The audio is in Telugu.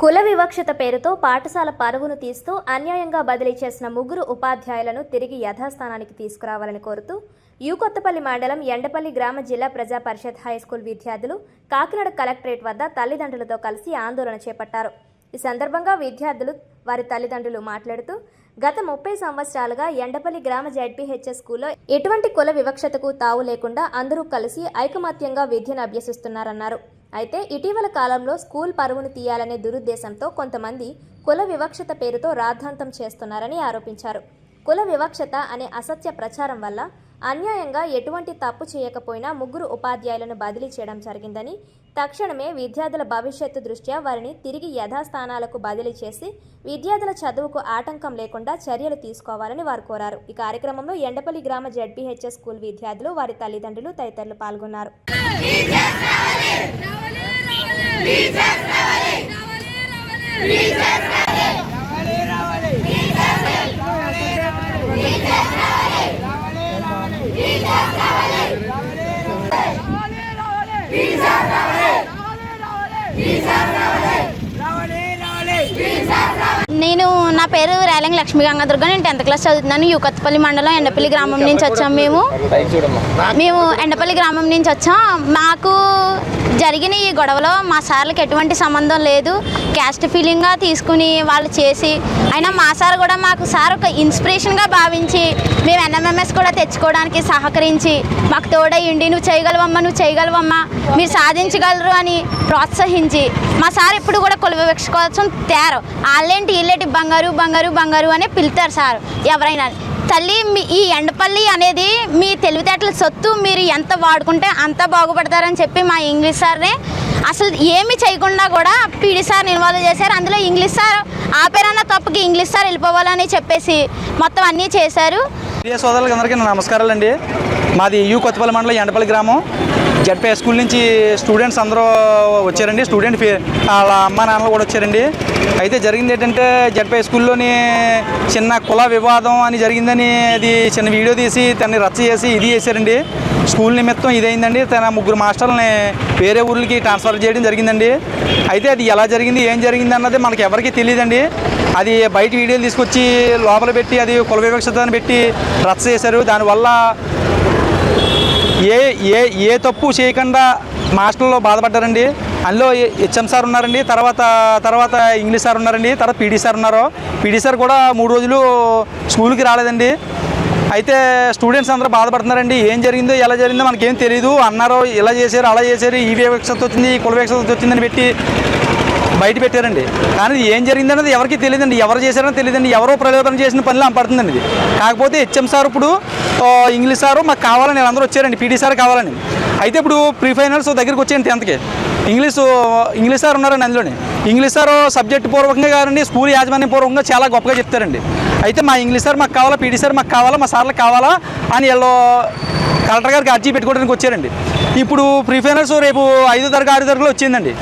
కుల వివక్షత పేరుతో పాఠశాల పరువును తీస్తూ అన్యాయంగా బదిలీ చేసిన ముగ్గురు ఉపాధ్యాయులను తిరిగి యథాస్థానానికి తీసుకురావాలని కోరుతూ కొత్తపల్లి మండలం ఎండపల్లి గ్రామ జిల్లా ప్రజా పరిషత్ హైస్కూల్ విద్యార్థులు కాకినాడ కలెక్టరేట్ వద్ద తల్లిదండ్రులతో కలిసి ఆందోళన చేపట్టారు. ఈ సందర్భంగా విద్యార్థులు వారి తల్లిదండ్రులు మాట్లాడుతూ గత 30 సంవత్సరాలుగా ఎండపల్లి గ్రామ జెడ్పీహెచ్ఎస్ స్కూల్లో ఎటువంటి కుల వివక్షతకు తావు లేకుండా అందరూ కలిసి ఐకమత్యంగా విద్యను అభ్యసిస్తున్నారన్నారు. అయితే ఇటీవల కాలంలో స్కూల్ పరువును తీయాలనే దురుద్దేశంతో కొంతమంది కుల వివక్షత పేరుతో రాద్ధాంతం చేస్తున్నారని ఆరోపించారు. కుల వివక్షత అనే అసత్య ప్రచారం వల్ల అన్యాయంగా ఎటువంటి తప్పు చేయకపోయినా ముగ్గురు ఉపాధ్యాయులను బదిలీ చేయడం జరిగిందని, తక్షణమే విద్యార్థుల భవిష్యత్తు దృష్ట్యా వారిని తిరిగి యథాస్థానాలకు బదిలీ చేసి విద్యార్థుల చదువుకు ఆటంకం లేకుండా చర్యలు తీసుకోవాలని వారు కోరారు. ఈ కార్యక్రమంలో ఎండపల్లి గ్రామ జెడ్పీహెచ్ఎస్ స్కూల్ విద్యార్థులు, వారి తల్లిదండ్రులు తదితరులు పాల్గొన్నారు. నేను నా పేరు రేలంగి లక్ష్మీ గంగాదుర్గ. నేను 10th క్లాస్ చదువుతున్నాను. కొత్తపల్లి మండలం ఎండపల్లి గ్రామం నుంచి వచ్చాం. మేము ఎండపల్లి గ్రామం నుంచి వచ్చాం. మాకు జరిగిన ఈ గొడవలో మా సార్లకు ఎటువంటి సంబంధం లేదు. క్యాస్ట్ ఫీలింగ్గా తీసుకుని వాళ్ళు చేసి, అయినా మా సార్ కూడా మాకు సార్ ఒక ఇన్స్పిరేషన్గా భావించి మేము NMMS కూడా తెచ్చుకోవడానికి సహకరించి మాకు తోడయ్యండి, నువ్వు చేయగలవమ్మా, మీరు సాధించగలరు అని ప్రోత్సహించి, మా సార్ ఎప్పుడు కూడా కుల వివక్ష కోసం తేరు వాళ్ళేంటి వీళ్ళేంటి బంగారు అనే పిలుతారు సార్ ఎవరైనా. తల్లి, ఈ ఎండపల్లి అనేది మీ తెలివితేటల సొత్తు, మీరు ఎంత వాడుకుంటే అంత బాగుపడతారని చెప్పి మా ఇంగ్లీష్ సార్ని అసలు ఏమి చేయకుండా కూడా PD సార్ని ఇన్వాల్వ్ చేశారు. అందులో ఇంగ్లీష్ సార్ ఆపేరన్న తప్పుకి ఇంగ్లీష్ సార్ వెళ్ళిపోవాలని చెప్పేసి మొత్తం అన్నీ చేశారు. ప్రియ సోదరులకు అందరికీ నమస్కారాలండి. మాది కొత్తపల్లి మండలం ఎండపల్లి గ్రామం జెడ్పీ స్కూల్ నుంచి స్టూడెంట్స్ అందరూ వచ్చారండి. స్టూడెంట్ వాళ్ళ అమ్మ నాన్నలు కూడా వచ్చారండి. అయితే జరిగింది ఏంటంటే, జెడ్పీ స్కూల్లోని చిన్న కుల వివాదం అని జరిగిందని అది చిన్న వీడియో తీసి తనని రచ్చ చేసి ఇది చేశారండి. స్కూల్ నిమిత్తం ఇదైందండి. తన ముగ్గురు మాస్టర్లని వేరే ఊర్లకి ట్రాన్స్ఫర్ చేయడం జరిగిందండి. అయితే అది ఎలా జరిగింది, ఏం జరిగింది అన్నది మనకి ఎవరికీ తెలియదండి. అది బయట వీడియోలు తీసుకొచ్చి లోపల పెట్టి అది కుల వివక్షతని పెట్టి రచ్చ చేశారు. దానివల్ల ఏ తప్పు చేయకుండా మాస్టర్లో బాధపడ్డారండి. అందులో HM సార్ ఉన్నారండి, తర్వాత ఇంగ్లీష్ సార్ ఉన్నారండి, తర్వాత PD సార్ ఉన్నారు. PD సార్ కూడా 3 రోజులు స్కూల్కి రాలేదండి. అయితే స్టూడెంట్స్ అందరూ బాధపడుతున్నారండి. ఏం జరిగిందో ఎలా జరిగిందో మనకేం తెలియదు. అన్నారు ఇలా చేశారు అలా చేశారు, ఈ వివక్షత వచ్చింది కుల వివక్షత వచ్చిందని పెట్టి బయట పెట్టారండి. కానీ ఏం జరిగిందన్నది ఎవరికి తెలియదండి, ఎవరు చేశారని తెలియదండి. ఎవరో ప్రలోభన చేసిన పనిలో పడుతుందండి ఇది. కాకపోతే HM సార్ ఇప్పుడు ఇంగ్లీష్ సారు మాకు కావాలని అందరూ వచ్చారండి, PD సార్ కావాలని. అయితే ఇప్పుడు ప్రీ ఫైనల్స్ దగ్గరికి వచ్చాయండి 10th ఇంగ్లీష్ సార్ ఉన్నారండి. అందులోనే ఇంగ్లీష్ సార్ సబ్జెక్ట్ పూర్వకంగా కాదండి, స్కూల్ యాజమాన్య పూర్వకంగా చాలా గొప్పగా చెప్తారండి. అయితే మా ఇంగ్లీష్ సార్ మాకు కావాలా, PD సార్ మాకు కావాలా, మా సార్లకు కావాలా అని వీళ్ళు కలెక్టర్ గారికి అర్జీ పెట్టుకోవడానికి వచ్చారండి. ఇప్పుడు ప్రీ ఫైనల్స్ రేపు 5వ తరగతి 6వ తరగతిలో వచ్చిందండి.